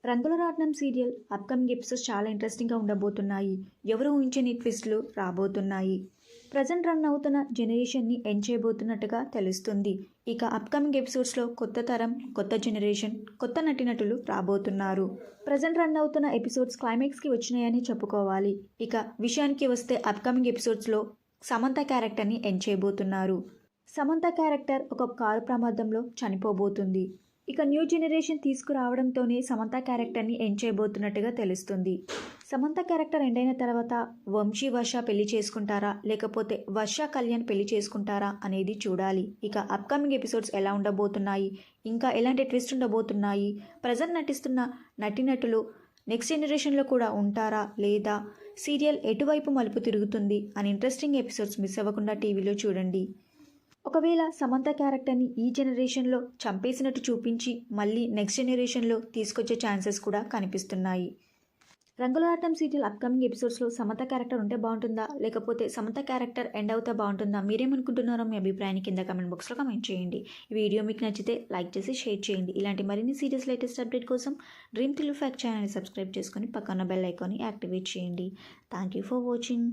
రంగుల రాట్నం serial upcoming episodes చాలా ఇంట్రెస్టింగ్గా ఉండబోతున్నాయి. ఎవరు ఊహించని ట్విస్టులు రాబోతున్నాయి. ప్రజెంట్ రన్ అవుతున్న జనరేషన్ని ఎండ్ చేయబోతున్నట్టుగా తెలుస్తుంది. ఇక అప్కమింగ్ ఎపిసోడ్స్లో కొత్త తరం, కొత్త జనరేషన్, కొత్త నటీనటులు రాబోతున్నారు. ప్రజెంట్ రన్ అవుతున్న ఎపిసోడ్స్ క్లైమాక్స్కి వచ్చినాయని చెప్పుకోవాలి. ఇక విషయానికి వస్తే అప్కమింగ్ ఎపిసోడ్స్లో సమంత క్యారెక్టర్ని ఎండ్ చేయబోతున్నారు. సమంత క్యారెక్టర్ ఒక కారు ప్రమాదంలో చనిపోబోతుంది. ఇక న్యూ జనరేషన్ తీసుకురావడంతోనే సమంత క్యారెక్టర్ని ఎండ్ చేయబోతున్నట్టుగా తెలుస్తుంది. సమంత క్యారెక్టర్ ఎండ్ అయిన తర్వాత వంశీ వర్ష పెళ్లి చేసుకుంటారా, లేకపోతే వర్ష కళ్యాణ్ పెళ్లి చేసుకుంటారా అనేది చూడాలి. ఇక అప్కమింగ్ ఎపిసోడ్స్ ఎలా ఉండబోతున్నాయి, ఇంకా ఎలాంటి ట్విస్ట్ ఉండబోతున్నాయి, ప్రజెంట్ నటిస్తున్న నటీనటులు నెక్స్ట్ జనరేషన్లో కూడా ఉంటారా లేదా, సీరియల్ ఎటువైపు మలుపు తిరుగుతుంది అని ఇంట్రెస్టింగ్ ఎపిసోడ్స్ మిస్ అవ్వకుండా టీవీలో చూడండి. ఒకవేళ సమంత క్యారెక్టర్ని ఈ జనరేషన్లో చంపేసినట్టు చూపించి మళ్ళీ నెక్స్ట్ జనరేషన్లో తీసుకొచ్చే ఛాన్సెస్ కూడా కనిపిస్తున్నాయి. రంగుల రాట్నం సీరియల్ అప్కమింగ్ ఎపిసోడ్స్లో సమంత క్యారెక్టర్ ఉంటే బాగుంటుందా, లేకపోతే సమంత క్యారెక్టర్ ఎండ్ అవుతే బాగుంటుందా? మీరేమనుకుంటున్నారో మీ అభిప్రాయాన్ని కింద కమెంట్ బాక్స్లో కమెంట్ చేయండి. ఈ వీడియో మీకు నచ్చితే లైక్ చేసి షేర్ చేయండి. ఇలాంటి మరిన్ని సీరియల్స్ లేటెస్ట్ అప్డేట్ కోసం డ్రీమ్ తెలుగు ఫ్యాక్ట్ ఛానల్ని సబ్స్క్రైబ్ చేసుకొని పక్కన బెల్ ఐకాన్ని యాక్టివేట్ చేయండి. Thank you for watching.